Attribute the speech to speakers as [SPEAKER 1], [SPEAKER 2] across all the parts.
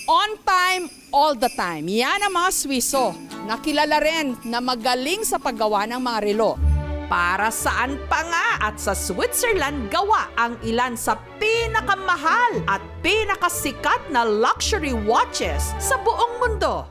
[SPEAKER 1] On time, all the time. Yan ang mga Swiso. Nakilala rin na magaling sa paggawa ng mga relo. Para saan pa nga at sa Switzerland gawa ang ilan sa pinakamahal at pinakasikat na luxury watches sa buong mundo.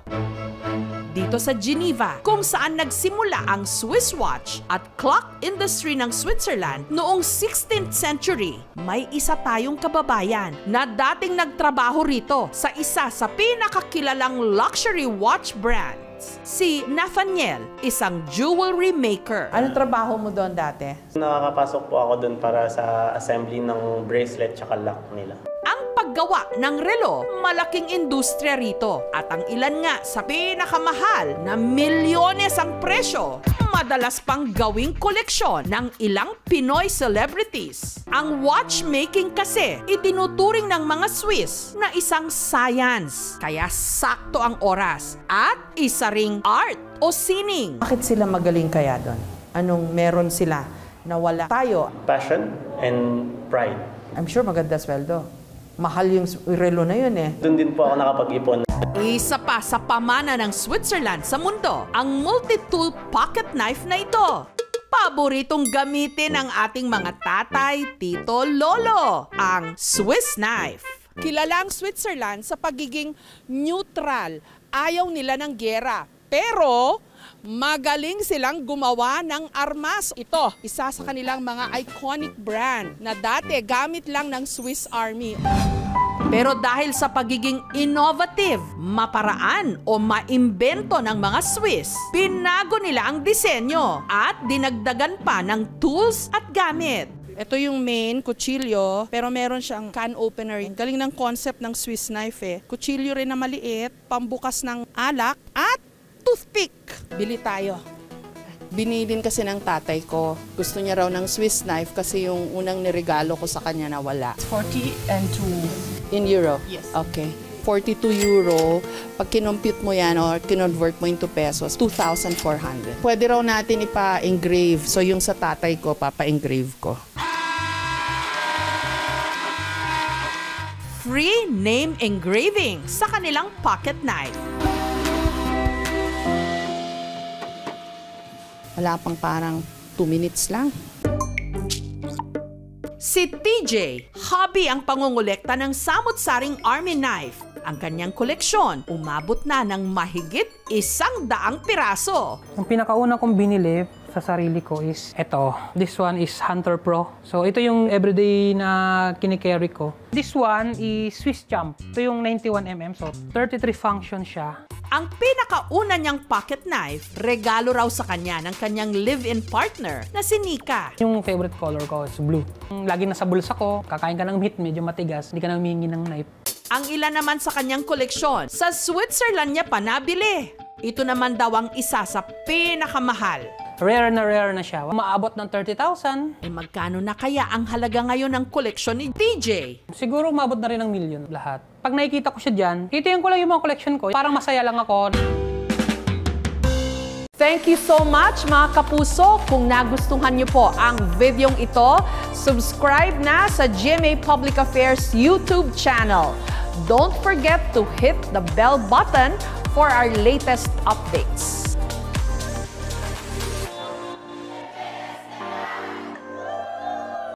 [SPEAKER 1] Dito sa Geneva, kung saan nagsimula ang Swiss watch at clock industry ng Switzerland noong 16th century, may isa tayong kababayan na dating nagtrabaho rito sa isa sa pinakakilalang luxury watch brand. Si Nathaniel, isang jewelry maker. Anong trabaho mo doon dati?
[SPEAKER 2] Nakakapasok po ako doon para sa assembly ng bracelet tsaka lock nila.
[SPEAKER 1] Ang paggawa ng relo, malaking industriya rito. At ang ilan nga sa pinakamahal na milyones ang presyo, madalas pang gawing koleksyon ng ilang Pinoy celebrities. Ang watchmaking kasi, itinuturing ng mga Swiss na isang science. Kaya sakto ang oras at isa ring art o sining. Bakit sila magaling kaya doon? Anong meron sila na wala tayo?
[SPEAKER 2] Passion and pride.
[SPEAKER 1] I'm sure maganda sweldo. Mahal yung relo na yun eh.
[SPEAKER 2] Doon din po ako nakapag-ipon.
[SPEAKER 1] Isa pa sa pamana ng Switzerland sa mundo, ang multi-tool pocket knife na ito. Paboritong gamitin ng ating mga tatay, tito, lolo, ang Swiss knife. Kilala ang Switzerland sa pagiging neutral. Ayaw nila ng giyera. Pero magaling silang gumawa ng armas. Ito, isa sa kanilang mga iconic brand na dati gamit lang ng Swiss Army. Pero dahil sa pagiging innovative, maparaan o maimbento ng mga Swiss, pinago nila ang disenyo at dinagdagan pa ng tools at gamit. Ito yung main, kutsilyo, pero meron siyang can opener. Galing ng concept ng Swiss knife eh. Kutsilyo rin na maliit, pambukas ng alak at toothpick. Bili tayo. Binilin kasi ng tatay ko. Gusto niya raw ng Swiss knife kasi yung unang niregalo ko sa kanya na wala.
[SPEAKER 3] 40 and 2.
[SPEAKER 1] In euro?
[SPEAKER 3] Yes.
[SPEAKER 1] Okay. 42 euro. Pag kinompute mo yan or kinonvert mo into pesos, 2,400. Pwede raw natin ipa-engrave. So yung sa tatay ko, papa-engrave ko. Free name engraving sa kanilang pocket knife. Wala pang parang 2 minutes lang. Si TJ, hobby ang pangungulekta ng samut-saring army knife. Ang kanyang koleksyon, umabot na ng mahigit 100 piraso.
[SPEAKER 4] Ang pinakauna kong binili sa sarili ko is ito. This one is Hunter Pro. So ito yung everyday na kinikerry ko. This one is Swiss Champ. Ito yung 91mm. So 33 function siya.
[SPEAKER 1] Ang pinakauna niyang pocket knife, regalo raw sa kanya ng kanyang live-in partner na si Nika.
[SPEAKER 4] Yung favorite color ko is blue. Lagi nasa bulsa ko, kakain ka ng meat, medyo matigas, hindi ka na humingi ng knife.
[SPEAKER 1] Ang ilan naman sa kanyang koleksyon, sa Switzerland niya pa nabili. Ito naman daw ang isa sa pinakamahal.
[SPEAKER 4] Rare na siya. Umaabot ng 30,000.
[SPEAKER 1] Eh magkano na kaya ang halaga ngayon ng koleksyon ni DJ?
[SPEAKER 4] Siguro umabot na rin ng million lahat. Pag nakikita ko siya dyan, titiyan ko lang yung mga collection ko. Parang masaya lang ako.
[SPEAKER 1] Thank you so much mga kapuso. Kung nagustuhan niyo po ang videong ito, subscribe na sa GMA Public Affairs YouTube channel. Don't forget to hit the bell button for our latest updates.